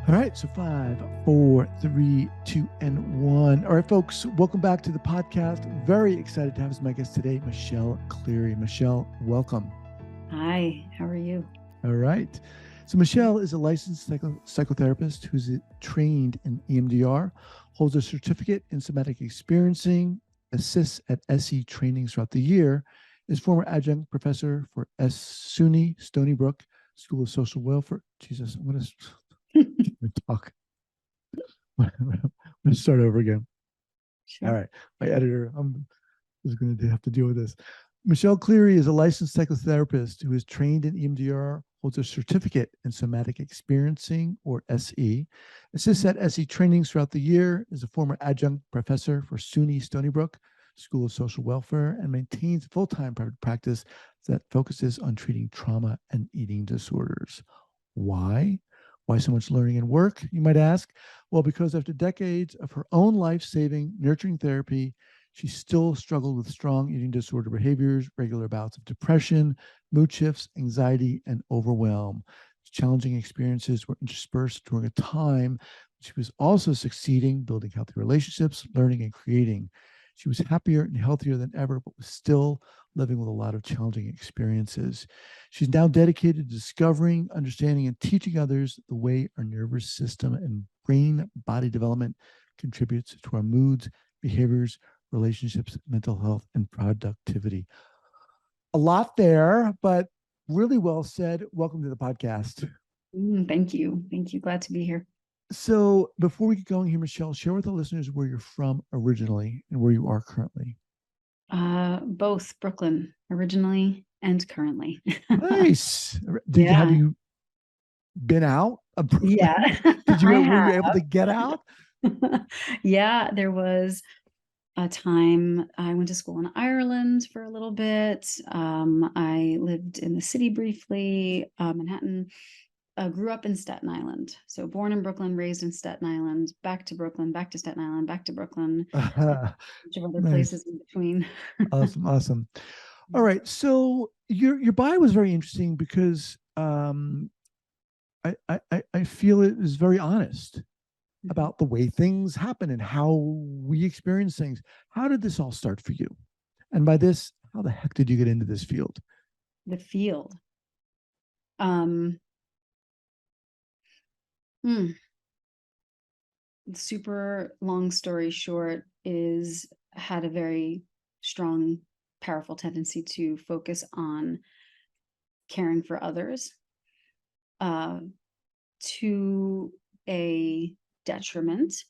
All right, so 5, 4, 3, 2, and 1. All right, folks, welcome back to the podcast. Very excited to have as my guest today, Michelle Cleary. Michelle, welcome. Hi, how are you? All right. So Michelle is a licensed psychotherapist who's trained in EMDR, holds a certificate in somatic experiencing, assists at SE trainings throughout the year, is former adjunct professor for SUNY Stony Brook School of Social Welfare. Jesus, I'm going to talk. I'm going to start over again. All Sure. right. My editor, is going to have to deal with this. Michelle Cleary is a licensed psychotherapist who is trained in EMDR, holds a certificate in somatic experiencing, or SE, assists at SE trainings throughout the year, is a former adjunct professor for SUNY Stony Brook School of Social Welfare, and maintains full-time private practice that focuses on treating trauma and eating disorders. Why? Why so much learning and work, you might ask? Well, because after decades of her own life-saving, nurturing therapy, she still struggled with strong eating disorder behaviors, regular bouts of depression, mood shifts, anxiety, and overwhelm. Challenging experiences were interspersed during a time when she was also succeeding, building healthy relationships, learning, and creating. She was happier and healthier than ever, but was still living with a lot of challenging experiences. She's now dedicated to discovering, understanding, and teaching others the way our nervous system and brain body development contributes to our moods, behaviors, relationships, mental health, and productivity. A lot there, but really well said. Welcome to the podcast. Thank you. Thank you. Glad to be here. So, before we get going here, Michelle, share with the listeners where you're from originally and where you are currently. Both Brooklyn originally and currently. Nice. Have Yeah. you been out of Yeah, Brooklyn? I Were have. you able to get out? Yeah, there was a time I went to school in Ireland for a little bit. I lived in the city briefly, Manhattan. Grew up in Staten Island. So born in Brooklyn, raised in Staten Island, back to Brooklyn, back to Staten Island, back to Brooklyn, and a bunch of other Nice. places in between. Awesome. Awesome. All right. So your bio was very interesting because I feel it is very honest Mhm. about the way things happen and how we experience things. How did this all start for you? And by this, how the heck did you get into this field? The field. Um, hmm, Super long story short is had a very strong, powerful tendency to focus on caring for others, uh, to a detriment,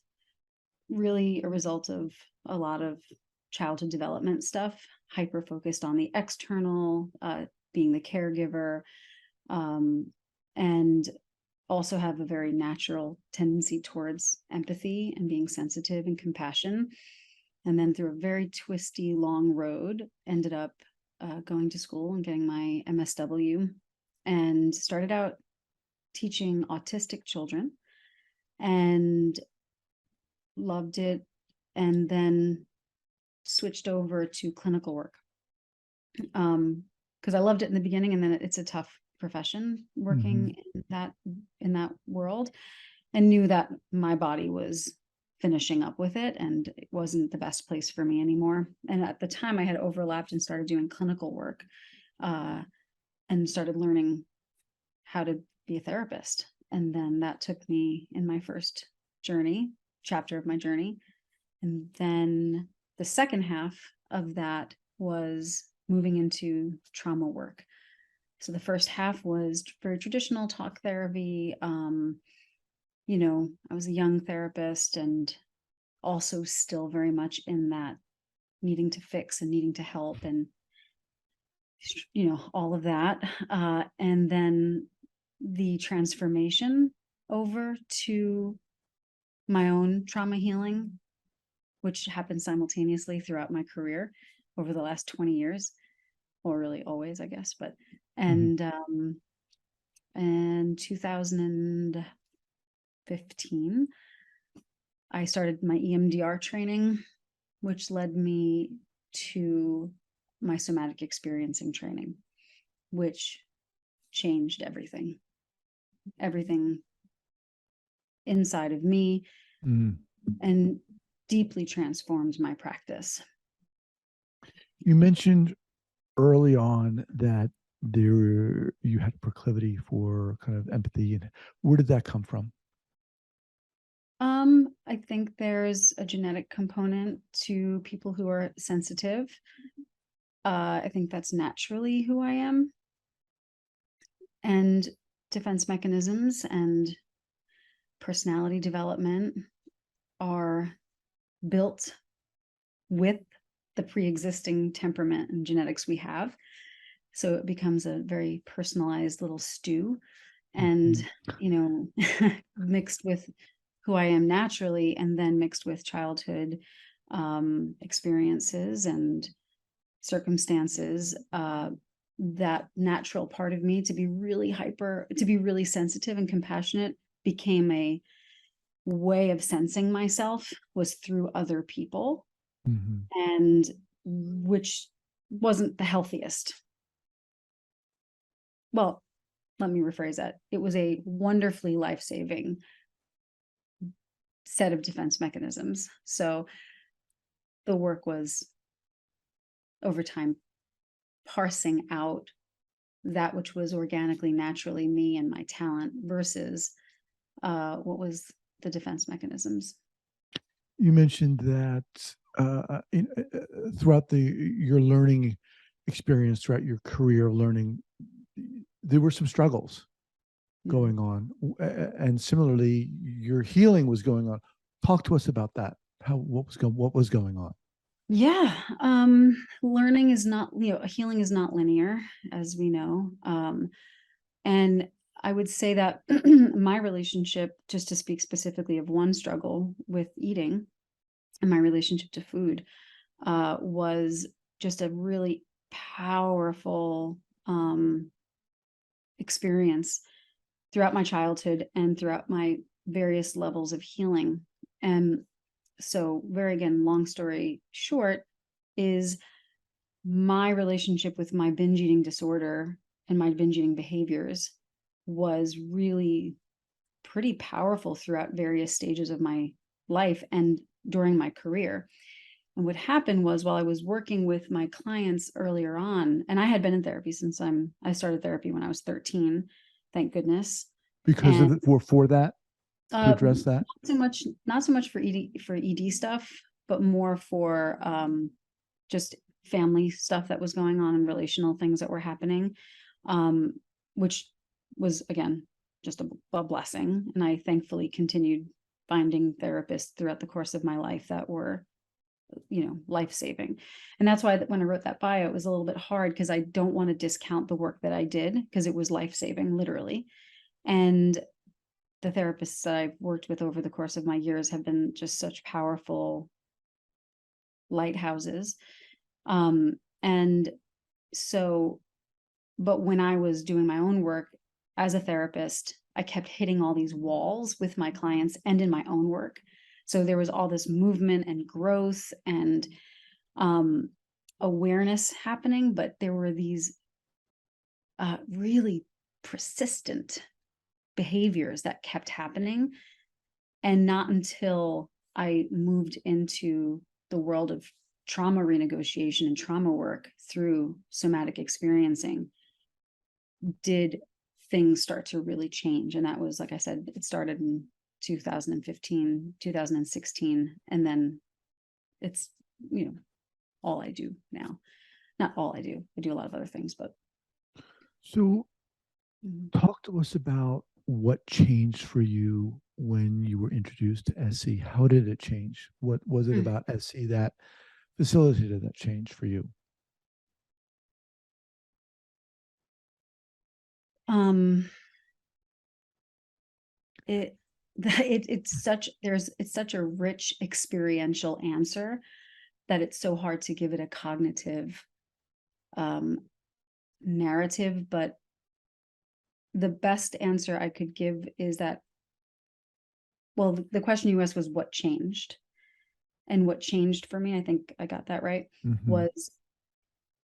really a result of a lot of childhood development stuff, hyper focused on the external, being the caregiver, um, and also have a very natural tendency towards empathy and being sensitive and compassion. And then through a very twisty, long road, ended up going to school and getting my MSW and started out teaching autistic children and loved it. And then switched over to clinical work because I loved it in the beginning, and then it's a tough profession Mm-hmm. working in that world, and knew that my body was finishing up with it and it wasn't the best place for me anymore. And at the time, I had overlapped and started doing clinical work, uh, and started learning how to be a therapist. And then that took me in my first chapter of my journey. And then the second half of that was moving into trauma work. So the first half was very traditional talk therapy. I was a young therapist and also still very much in that needing to fix and needing to help and all of that. And then the transformation over to my own trauma healing, which happened simultaneously throughout my career over the last 20 years, or really always, I guess. But Mm-hmm. and in 2015, I started my EMDR training, which led me to my somatic experiencing training, which changed everything. Everything inside of me Mm. and deeply transformed my practice. You mentioned early on that you had proclivity for kind of empathy, and where did that come from? I think there's a genetic component to people who are sensitive. I think that's naturally who I am. And defense mechanisms and personality development are built with the pre-existing temperament and genetics we have. So it becomes a very personalized little stew. And, Mhm. mixed with who I am naturally, and then mixed with childhood experiences and circumstances, that natural part of me to be really sensitive and compassionate became a way of sensing myself was through other people, Mhm. and which wasn't the healthiest. Well, let me rephrase that. It was a wonderfully life-saving set of defense mechanisms. So the work was over time parsing out that which was organically, naturally me and my talent versus what was the defense mechanisms. You mentioned that throughout your learning experience, throughout your career of learning, there were some struggles Mm. going on, and similarly, your healing was going on. Talk to us about that. What was going on? Yeah, learning is not, healing is not linear, as we know. And I would say that my relationship, just to speak specifically of one struggle with eating and my relationship to food, was just a really powerful experience throughout my childhood and throughout my various levels of healing. And so, very again, long story short, is my relationship with my binge eating disorder and my binge eating behaviors was really pretty powerful throughout various stages of my life and during my career. And what happened was, while I was working with my clients earlier on, and I had been in therapy since I started therapy when I was 13, thank goodness. Because And of for that, to address that. not so much for ED stuff, but more for just family stuff that was going on and relational things that were happening, um, which was again just a blessing. And I thankfully continued finding therapists throughout the course of my life that were, life-saving. And that's why when I wrote that bio, it was a little bit hard because I don't want to discount the work that I did because it was life-saving, literally. And the therapists that I've worked with over the course of my years have been just such powerful lighthouses. And so, but when I was doing my own work as a therapist, I kept hitting all these walls with my clients and in my own work. So there was all this movement and growth and um, awareness happening, but there were these really persistent behaviors that kept happening. And not until I moved into the world of trauma renegotiation and trauma work through somatic experiencing did things start to really change. And that was, like I said, it started in 2015, 2016, and then it's, all I do now. Not all I do. I do a lot of other things, but So, Mhm. talk to us about what changed for you when you were introduced to SE. How did it change? What was it Mm. about SE that facilitated that change for you? um it it's such a rich experiential answer that it's so hard to give it a cognitive um narrative. But the best answer I could give is that, well, the question you asked was what changed. And what changed for me, I think I got that right, Hmm. was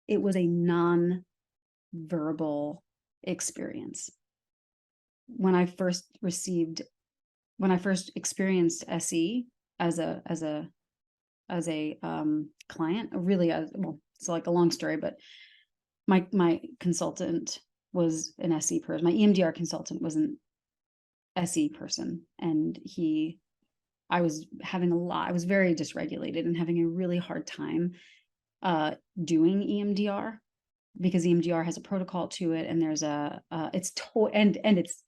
it was a non-verbal experience. When I first received when I first experienced SE as a client, really, well, it's like a long story, but my consultant was an SE person. My EMDR consultant was an SE person, and I was very dysregulated and having a really hard time doing EMDR, because EMDR has a protocol to it, and there's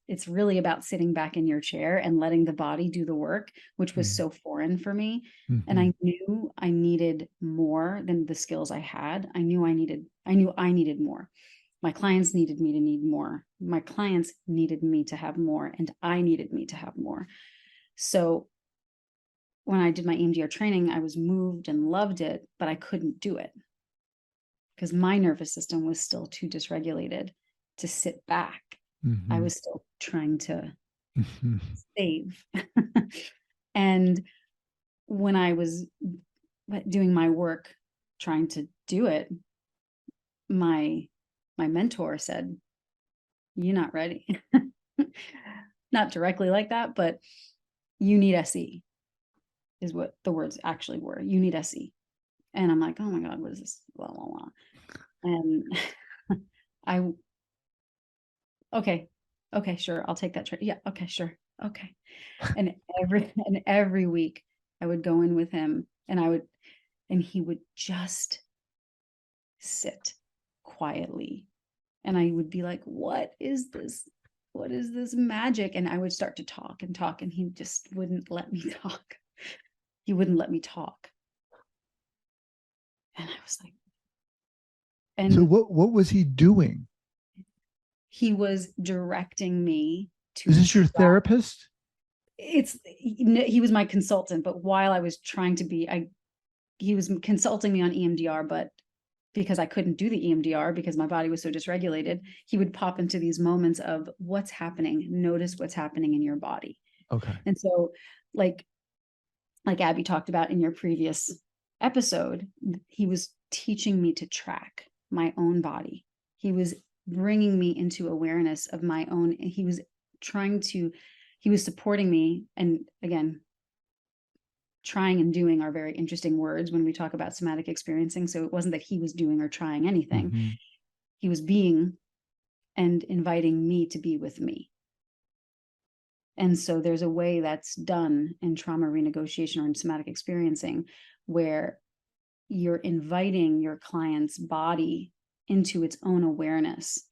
it's really about sitting back in your chair and letting the body do the work, which was so foreign for me. And I knew I needed more than the skills I had. I knew I needed more. My clients needed me to need more. My clients needed me to have more, and I needed me to have more. So when I did my EMDR training, I was moved and loved it, but I couldn't do it because my nervous system was still too dysregulated to sit back. I was still trying to save. And when I was doing my work, trying to do it, my mentor said, "You're not ready." Not directly like that, but "You need SE," is what the words actually were. "You need SE." And I'm like, "Oh my God, what is this? Blah, blah, blah." And okay, sure, I'll take that. Yeah, okay, sure. Okay. And every week I would go in with him, and he would just sit quietly. And I would be like, "What is this? What is this magic?" And I would start to talk and talk, and he just wouldn't let me talk. He wouldn't let me talk. And I was like, So and what was he doing? he was directing me to Is this your therapist? he was my consultant, but while I was trying to be, he was consulting me on EMDR, but because I couldn't do the EMDR because my body was so dysregulated, he would pop into these moments of what's happening. Notice what's happening in your body. Okay. And so, like Abby talked about in your previous episode, he was teaching me to track my own body. He was bringing me into awareness of my own. He was supporting me. And again, trying and doing are very interesting words when we talk about somatic experiencing. So it wasn't that he was doing or trying anything. He was being and inviting me to be with me. And so there's a way that's done in trauma renegotiation or in somatic experiencing where you're inviting your client's body into its own awareness.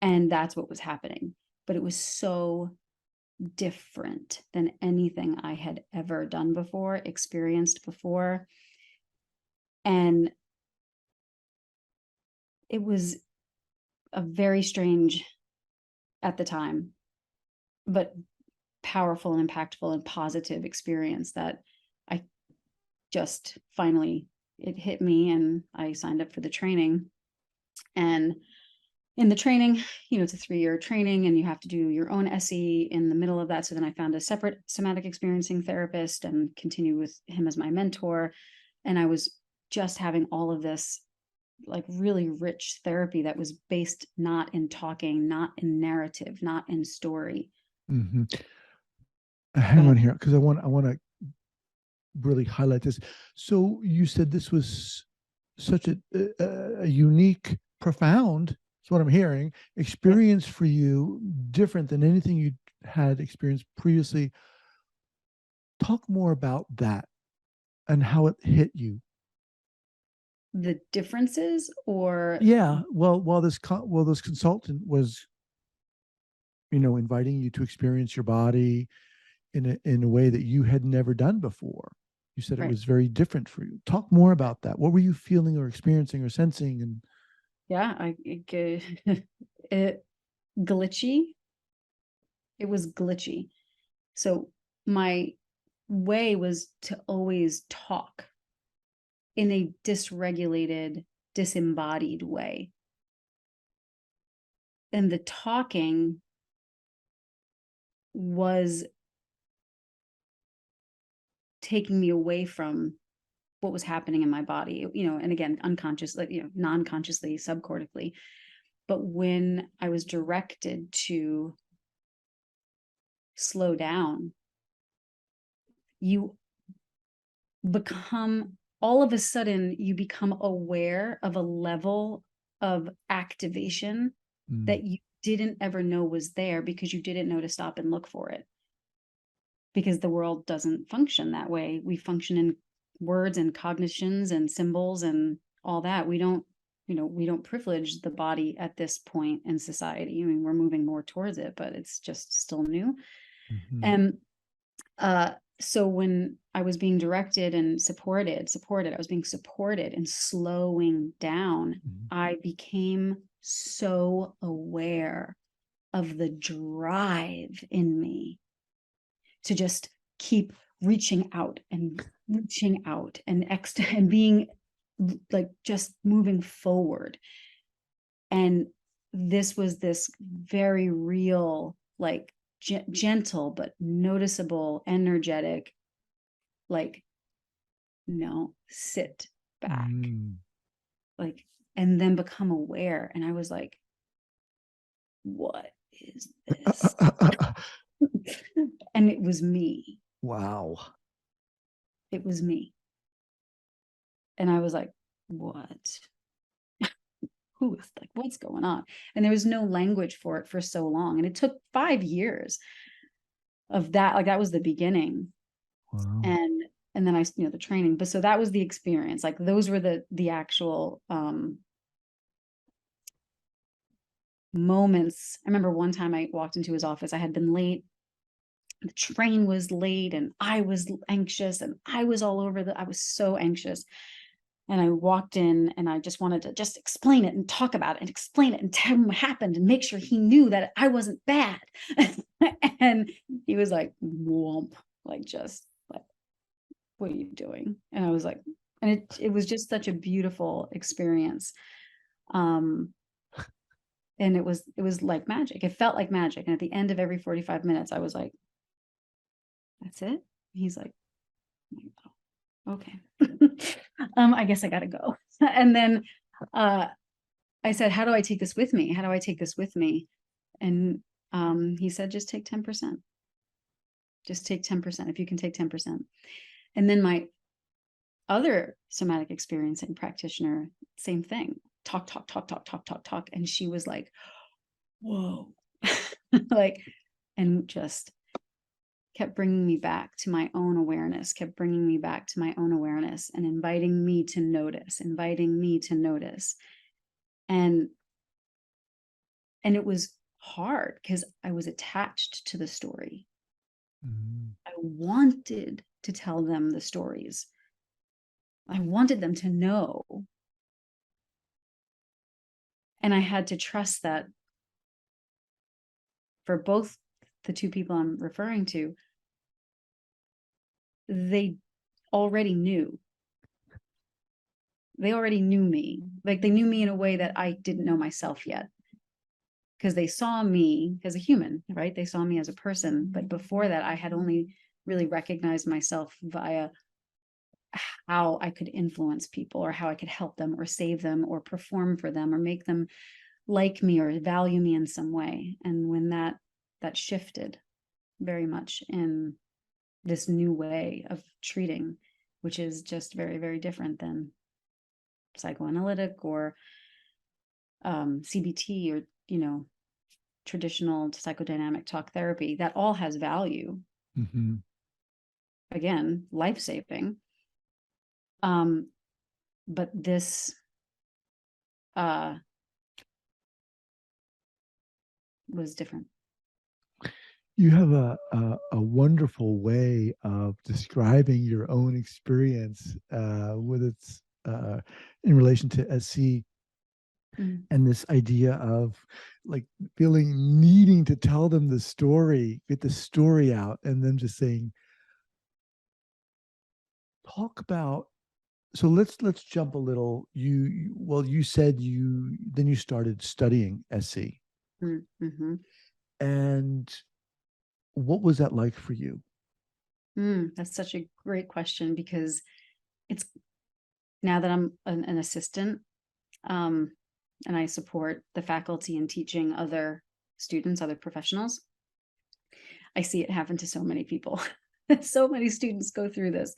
And that's what was happening. But it was so different than anything I had ever done before, experienced before. And it was a very strange at the time, but powerful and impactful and positive experience that I just finally, it hit me, and I signed up for the training. And in the training, it's a 3-year training, and you have to do your own SE in the middle of that. So then I found a separate somatic experiencing therapist and continued with him as my mentor. And I was just having all of this like really rich therapy that was based not in talking, not in narrative, not in story. Hang on here, because I want to really highlight this. So you said this was such a unique, profound, that's what I'm hearing, experience for you, different than anything you had experienced previously. Talk more about that and how it hit you. The differences, or Yeah, while this consultant was, inviting you to experience your body in a way that you had never done before. You said it was very different for you. Talk more about that. What were you feeling or experiencing or sensing? And it glitchy. It was glitchy. So my way was to always talk in a dysregulated, disembodied way. And the talking was taking me away from what was happening in my body, and again, unconsciously, non-consciously, subcortically. But when I was directed to slow down you become, all of a sudden, you become aware of a level of activation that you didn't ever know was there because you didn't know to stop and look for it. Because the world doesn't function that way. We function in words and cognitions and symbols and all that. We don't, we don't privilege the body at this point in society. I mean, we're moving more towards it, but it's just still new. Mm-hmm. And so when I was being directed and supported, I was being supported and slowing down, I became so aware of the drive in me to just keep reaching out and and being like just moving forward. And this was this very real, like gentle but noticeable, energetic, like, no, sit back, like, and then become aware. And I was like, what is this? And it was me. Wow. It was me. And I was like, what? Who is, like, what's going on? And there was no language for it for so long. And it took 5 years of that. Like, that was the beginning. Wow. And then I, the training. But so that was the experience. Like, those were the actual moments. I remember one time I walked into his office. I had been late. The train was late and I was anxious and I was all over I was so anxious. And I walked in and I just wanted to just explain it and talk about it and explain it and tell him what happened and make sure he knew that I wasn't bad. And he was like, whoomp, like, just like, what are you doing? And I was like, and it was just such a beautiful experience. And it was like magic. It felt like magic. And at the end of every 45 minutes, I was like, that's it? He's like, okay. I guess I gotta go. And then I said, how do I take this with me? How do I take this with me? And he said, just take 10%. Just take 10%, if you can take 10%. And then my other somatic experiencing practitioner, same thing. Talk. And she was like, whoa. Like, and just kept bringing me back to my own awareness, and inviting me to notice. And it was hard because I was attached to the story. I wanted to tell them the stories. I wanted them to know. And I had to trust that for both the two people I'm referring to, they already knew. They already knew me. Like, they knew me in a way that I didn't know myself yet. Because they saw me as a human, right? They saw me as a person. But before that, I had only really recognized myself via how I could influence people, or how I could help them or save them or perform for them or make them like me or value me in some way. And when that shifted very much in this new way of treating, which is just very, very different than psychoanalytic or CBT or, traditional psychodynamic talk therapy, that all has value. Again, life-saving. But this was different. You have a wonderful way of describing your own experience with its in relation to SC, and this idea of like feeling needing to tell them the story, get the story out, and then just saying, talk about. So let's jump a little. You said you started studying SC, and what was that like for you? That's such a great question, because it's, now that I'm an assistant, and I support the faculty in teaching other students, other professionals, I see it happen to so many people. So many students go through this.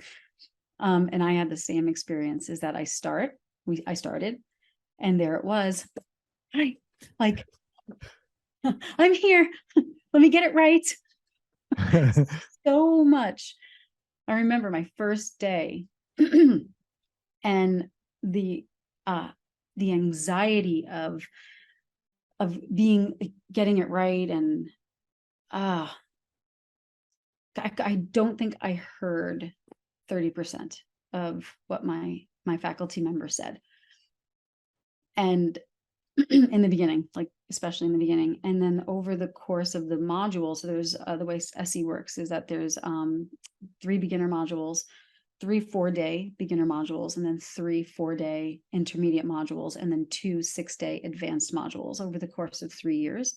And I had the same experience, is that I started, and there it was. Hi, like, I'm here. Let me get it right. So much. I remember my first day and the the anxiety of getting it right. And I don't think I heard 30% of what my faculty member said. And in the beginning, like especially in the beginning, and then over the course of the module. So there's the way SE works is that there's 3 beginner modules, 3 4-day beginner modules, and then 3 4-day intermediate modules, and then 2 6-day advanced modules over the course of 3 years.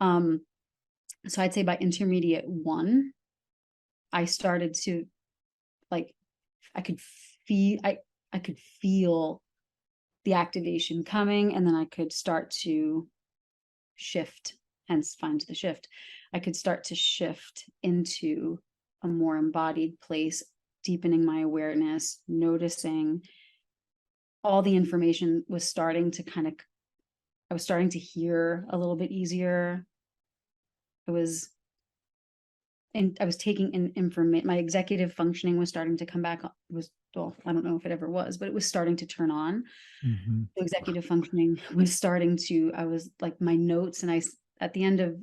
So I'd say by intermediate 1, I started to, like, I could feel the activation coming, and then I could start to shift, hence find the shift. I could start to shift into a more embodied place, deepening my awareness, noticing all the information was starting to I was starting to hear a little bit easier. I was taking in information. My executive functioning was starting to come back. Well, I don't know if it ever was, but it was starting to turn on. Executive functioning was starting to, I was like, my notes, and at the end of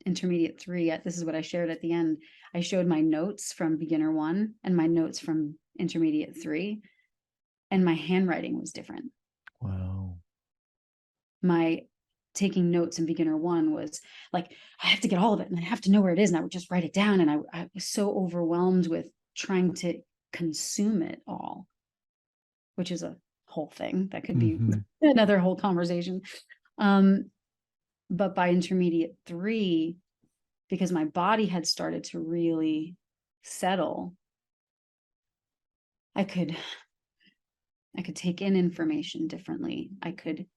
intermediate 3, this is what I shared at the end. I showed my notes from beginner 1 and my notes from intermediate 3, and my handwriting was different. Wow. My taking notes in beginner 1 was like, I have to get all of it and I have to know where it is, and I would just write it down, and I was so overwhelmed with trying to consume it all, which is a whole thing that could be another whole conversation. But by intermediate 3, because my body had started to really settle, I could take in information differently. I could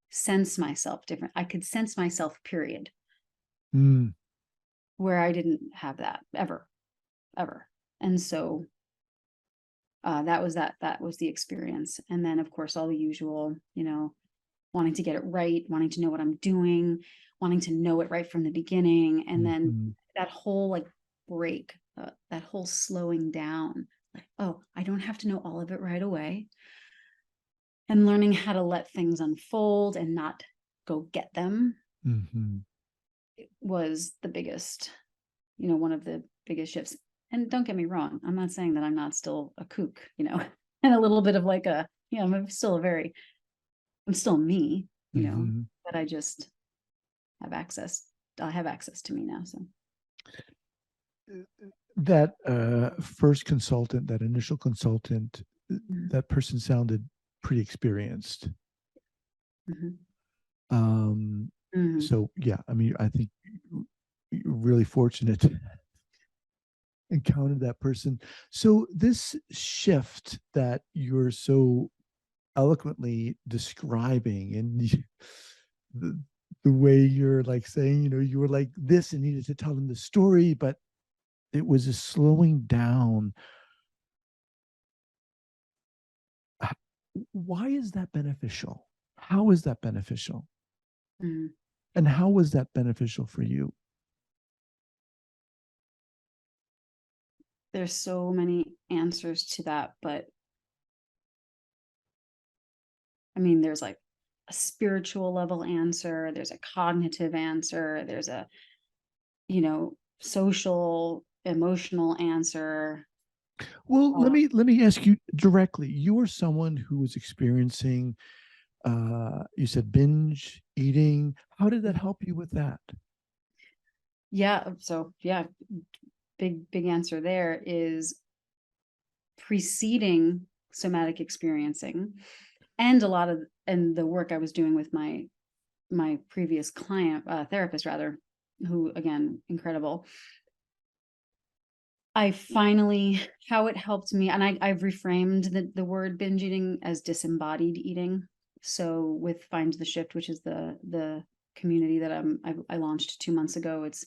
sense myself different. I could sense myself, period. Where I didn't have that ever. And so that was the experience. And then of course all the usual, wanting to get it right, wanting to know what I'm doing, wanting to know it right from the beginning. And then that whole like break, that whole slowing down, like, oh, I don't have to know all of it right away. And learning how to let things unfold and not go get them was the biggest, one of the biggest shifts. And don't get me wrong, I'm not saying that I'm not still a kook, and a little bit of like I'm still me, but I just have access. I have access to me now. So that first consultant, that initial consultant, that person sounded pretty experienced. So yeah, I mean, I think you're really fortunate to encounter that person. So this shift that you're so eloquently describing, and the way you're like saying, you were like this and needed to tell them the story, but it was a slowing down. Why is that beneficial? How is that beneficial? And how was that beneficial for you? There's so many answers to that, but I mean, there's like a spiritual level answer, there's a cognitive answer, there's a, social, emotional answer. Well, let me ask you directly. You are someone who is experiencing, you said binge eating. How did that help you with that? Yeah. So yeah, big answer there is preceding somatic experiencing, and the work I was doing with my previous client, therapist rather, who again, incredible. I finally, how it helped me, and I've reframed the word binge eating as disembodied eating. So with Find the Shift, which is the community that I launched 2 months ago, it's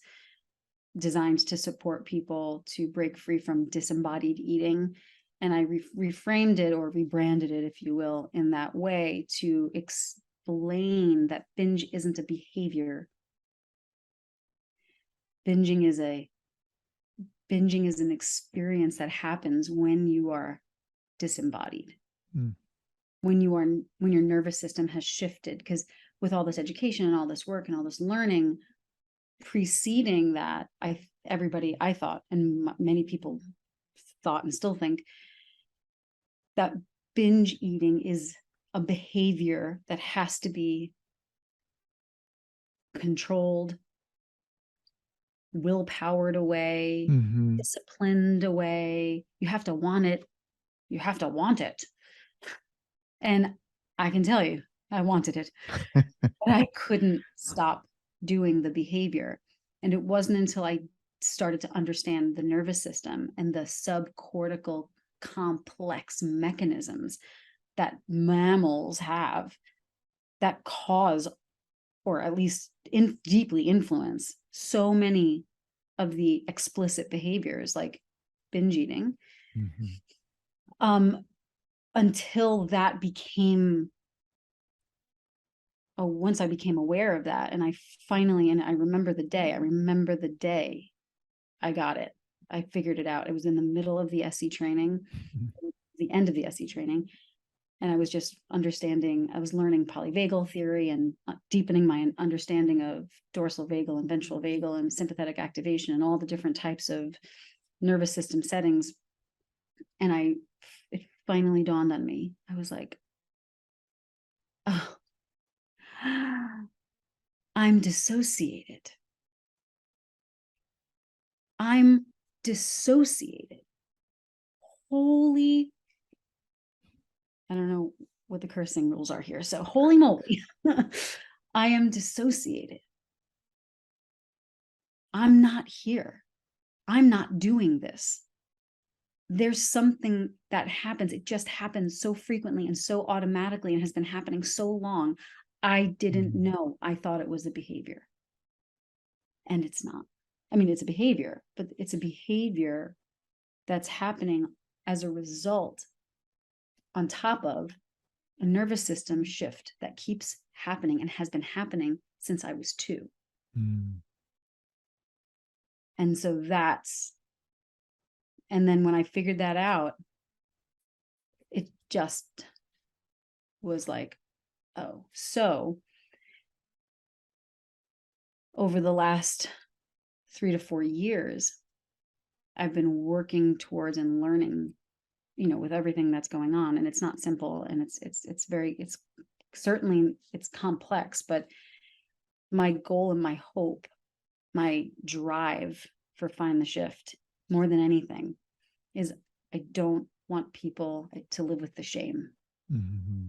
designed to support people to break free from disembodied eating. And I reframed it, or rebranded it, if you will, in that way, to explain that binge isn't a behavior. Binging is an experience that happens when you are disembodied. Mm. When your nervous system has shifted, because with all this education and all this work and all this learning preceding that, I thought, and many people thought and still think, that binge eating is a behavior that has to be controlled, willpowered away, Mm-hmm. disciplined away. You have to want it. You have to want it. And I can tell you, I wanted it, but I couldn't stop doing the behavior. And it wasn't until I started to understand the nervous system and the subcortical complex mechanisms that mammals have that cause, or at least deeply influence, so many of the explicit behaviors like binge eating, Mm-hmm. until that became, once I became aware of that, and I remember the day I got it. I figured it out. It was in the middle of the SE training, the end of the SE training. And I was just I was learning polyvagal theory and deepening my understanding of dorsal vagal and ventral vagal and sympathetic activation and all the different types of nervous system settings. And it finally dawned on me. I was like, oh, I'm dissociated. I'm dissociated. Holy, I don't know what the cursing rules are here. So holy moly, I am dissociated. I'm not here. I'm not doing this. There's something that happens. It just happens so frequently and so automatically, and has been happening so long. I didn't know. I thought it was a behavior. And it's not. I mean, it's a behavior, but it's a behavior that's happening as a result, on top of a nervous system shift that keeps happening and has been happening since I was 2. And so and then when I figured that out, it just was like, oh. So over the last 3 to 4 years, I've been working towards and learning, with everything that's going on. And it's not simple, and it's certainly complex, but my goal and my hope, my drive for Find the Shift, more than anything, is I don't want people to live with the shame. Mm-hmm.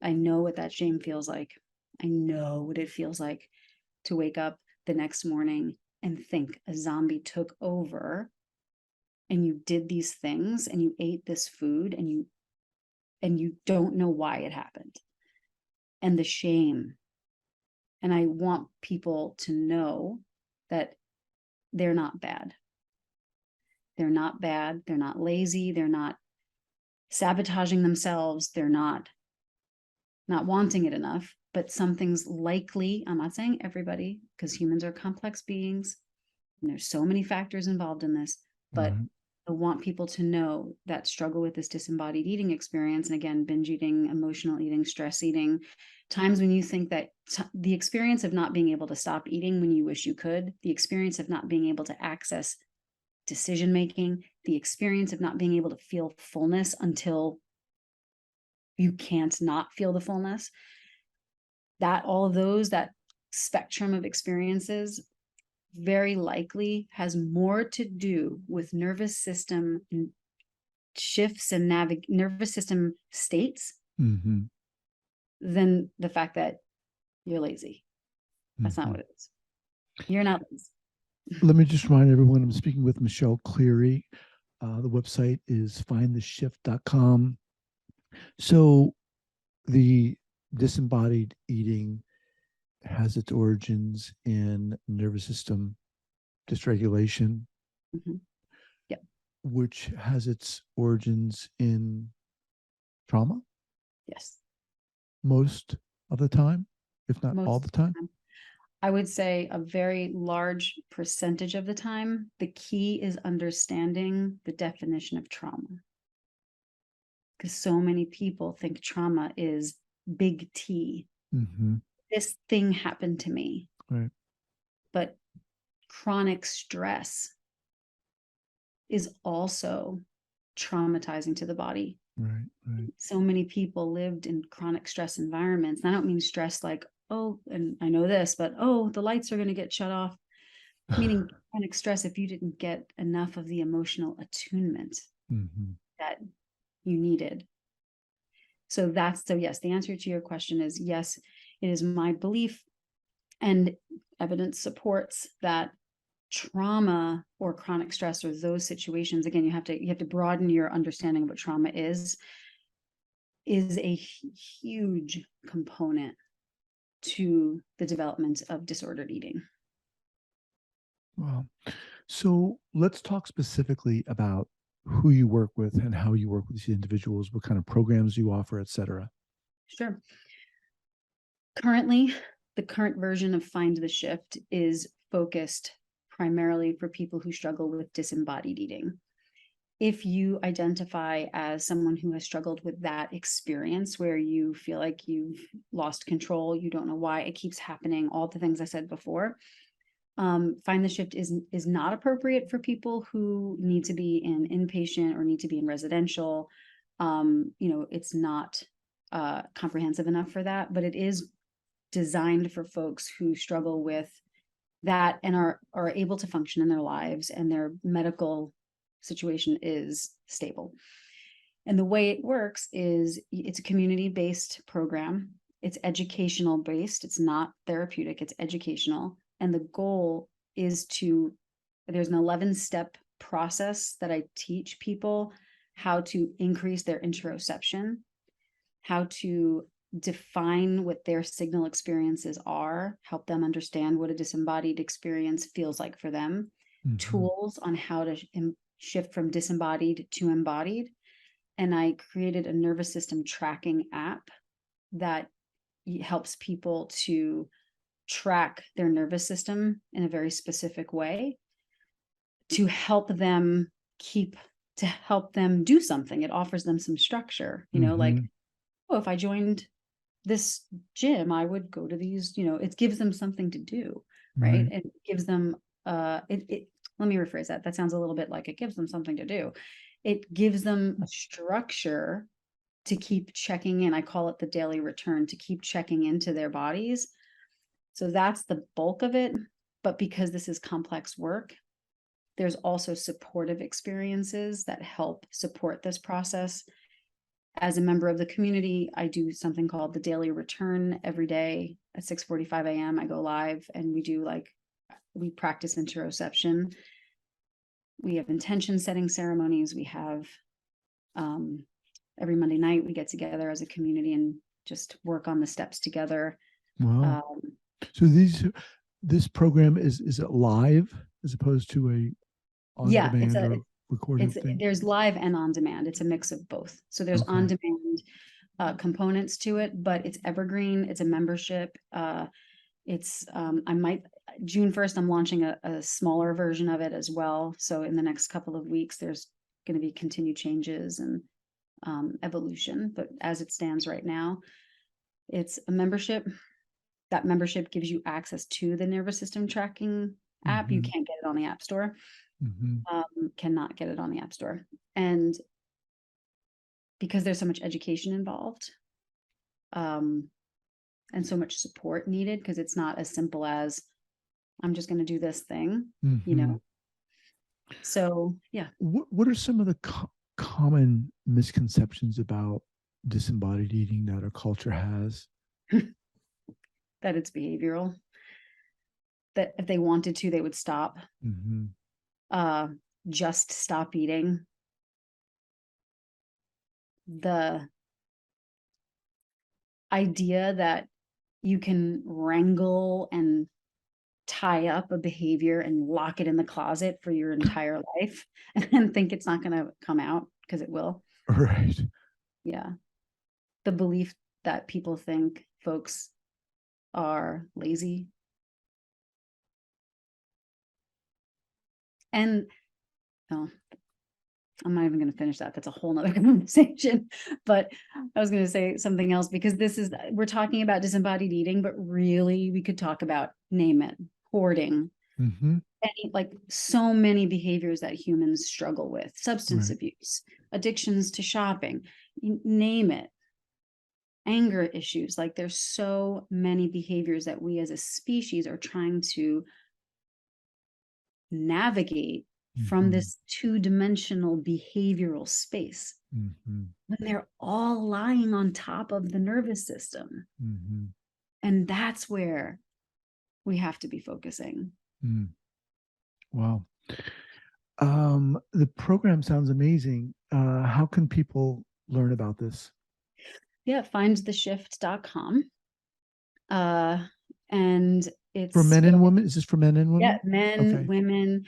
I know what that shame feels like. I know what it feels like to wake up the next morning and think a zombie took over, and you did these things and you ate this food, and you don't know why it happened, and the shame. And I want people to know that they're not bad. They're not bad. They're not lazy. They're not sabotaging themselves. They're not wanting it enough, but something's likely. I'm not saying everybody, because humans are complex beings and there's so many factors involved in this, but Right. I want people to know that struggle with this disembodied eating experience. And again, binge eating, emotional eating, stress eating, times when you think that the experience of not being able to stop eating when you wish you could, the experience of not being able to access decision making, the experience of not being able to feel fullness until you can't not feel the fullness, all of those, that spectrum of experiences, very likely has more to do with nervous system shifts and nervous system states Mm-hmm. than the fact that you're lazy. That's not what it is. You're not lazy. Let me just remind everyone I'm speaking with Michelle Cleary. The website is findtheshift.com. So the disembodied eating has its origins in nervous system dysregulation, Mhm. Yep. which has its origins in trauma Yes. most of the time, if not all Most the of the time. time. I would say a very large percentage of the time, the key is understanding the definition of trauma. Because so many people think trauma is big T. Mm-hmm. This thing happened to me. Right. But chronic stress is also traumatizing to the body. Right. Right. So many people lived in chronic stress environments. And I don't mean stress like, oh, and I know this, but oh, the lights are going to get shut off. Meaning chronic stress if you didn't get enough of the emotional attunement Mm-hmm. that you needed. So yes, the answer to your question is yes, it is my belief, and evidence supports that trauma or chronic stress or those situations, again, you have to broaden your understanding of what trauma is a huge component to the development of disordered eating. Well, so let's talk specifically about who you work with and how you work with these individuals, what kind of programs you offer, et cetera. Sure. Currently, the current version of Find the Shift is focused primarily for people who struggle with disembodied eating. If you identify as someone who has struggled with that experience where you feel like you've lost control, you don't know why it keeps happening, all the things I said before, Find the Shift is not appropriate for people who need to be in inpatient or need to be in residential. It's not comprehensive enough for that, but it is designed for folks who struggle with that and are able to function in their lives and their medical situation is stable. And the way it works is it's a community-based program. It's educational based. It's not therapeutic, it's educational. And the goal is there's an 11-step process that I teach people how to increase their interoception, how to define what their signal experiences are, help them understand what a disembodied experience feels like for them, Mm-hmm. tools on how to shift from disembodied to embodied. And I created a nervous system tracking app that helps people to track their nervous system in a very specific way to help them do something. It offers them some structure, like, oh, if I joined this gym, I would go to these, it gives them something to do, right? It gives them, let me rephrase that. That sounds a little bit like it gives them something to do. It gives them a structure to keep checking in. I call it the daily return, to keep checking into their bodies. So that's the bulk of it. But because this is complex work, there's also supportive experiences that help support this process. As a member of the community, I do something called the daily return every day at 6:45 a.m. I go live and we practice interoception. We have intention setting ceremonies. We have every Monday night we get together as a community and just work on the steps together. Wow. So this program is it live as opposed to a on demand or recorded thing? There's live and on demand. It's a mix of both. So there's on demand components to it, but it's evergreen. It's a membership. June 1st, I'm launching a smaller version of it as well. So in the next couple of weeks, there's going to be continued changes and evolution. But as it stands right now, it's a membership. That membership gives you access to the nervous system tracking app. You can't get it on the App Store. Cannot get it on the App Store. And because there's so much education involved, and so much support needed, because it's not as simple as I'm just going to do this thing, So, yeah. What are some of the common misconceptions about disembodied eating that our culture has? That it's behavioral, that if they wanted to, they would stop. Just stop eating. The idea that you can wrangle and tie up a behavior and lock it in the closet for your entire life and think it's not going to come out, because it will. Right. Yeah. The belief that people think folks are lazy. And oh, I'm not even going to finish that. That's a whole nother conversation. But I was going to say something else, because we're talking about disembodied eating, but really we could talk about, name it, hoarding, like so many behaviors that humans struggle with, substance abuse, addictions to shopping, name it, anger issues. Like there's so many behaviors that we as a species are trying to navigate from this two-dimensional behavioral space, when they're all lying on top of the nervous system. And that's where we have to be focusing. Wow. The program sounds amazing. How can people learn about this? Yeah, findtheshift.com. And it's for men and women. Is this for men and women? Yeah, men, women,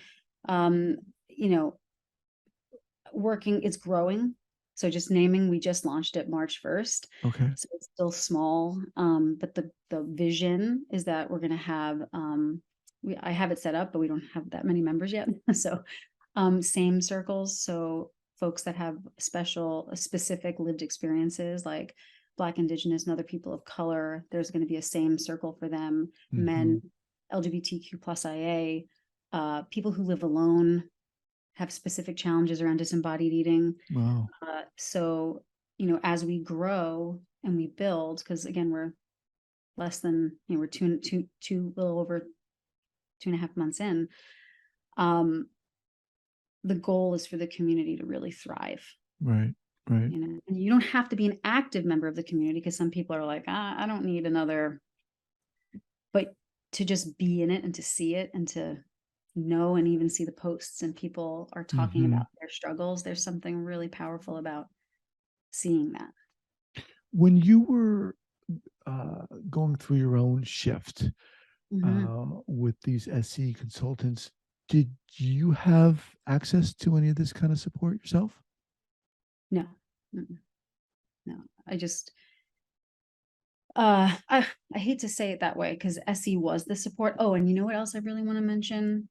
working, it's growing. So just naming, we just launched it March 1st. Okay. So it's still small. But the vision is that we're going to have, I have it set up, but we don't have that many members yet. So same circles. So folks that have specific lived experiences, like Black, Indigenous, and other people of color, there's going to be a same circle for them. Men, LGBTQ plus IA, people who live alone, have specific challenges around disembodied eating. Wow. So, as we grow and we build, because again, we're less than, we're little over 2.5 months in. The goal is for the community to really thrive. Right. Right. And you don't have to be an active member of the community, because some people are like, I don't need another, but to just be in it and to see it and to know and even see the posts and people are talking about their struggles. There's something really powerful about seeing that. When you were going through your own shift with these SE consultants, did you have access to any of this kind of support yourself? No. No, I just, I hate to say it that way, because SE was the support. Oh, and you know what else I really want to mention,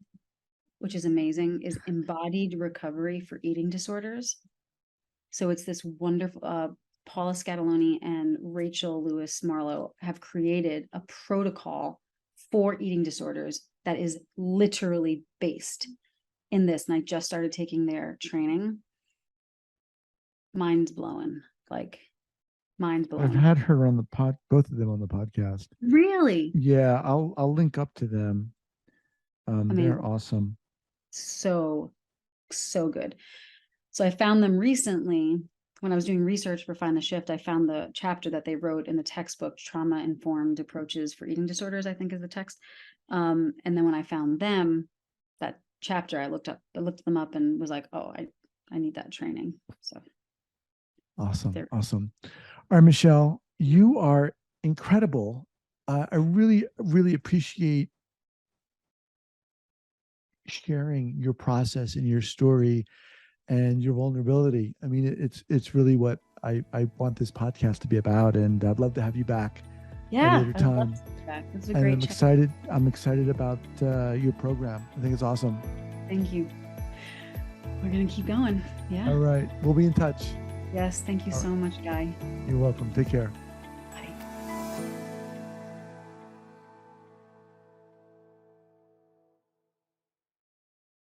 which is amazing, is embodied recovery for eating disorders. So it's this wonderful, Paula Scatoloni and Rachel Lewis Marlowe have created a protocol for eating disorders that is literally based in this. And I just started taking their training. Mind blowing, like mind blowing. I've had her on the both of them on the podcast. Really? Yeah, I'll link up to them. They're awesome. So good. So I found them recently when I was doing research for Find the Shift. I found the chapter that they wrote in the textbook, Trauma Informed Approaches for Eating Disorders, I think is the text. And then when I found them, that chapter, I looked them up and was like, oh, I need that training. So awesome. All right, Michelle, you are incredible. I really, really appreciate sharing your process and your story and your vulnerability. I mean, it's really what I want this podcast to be about, and I'd love to have you back. Yeah, at a later time. I'd love to be back. It's a great I'm excited about your program. I think it's awesome. Thank you. We're gonna keep going. Yeah. All right, we'll be in touch. Yes, thank you so much, Guy. You're welcome. Take care.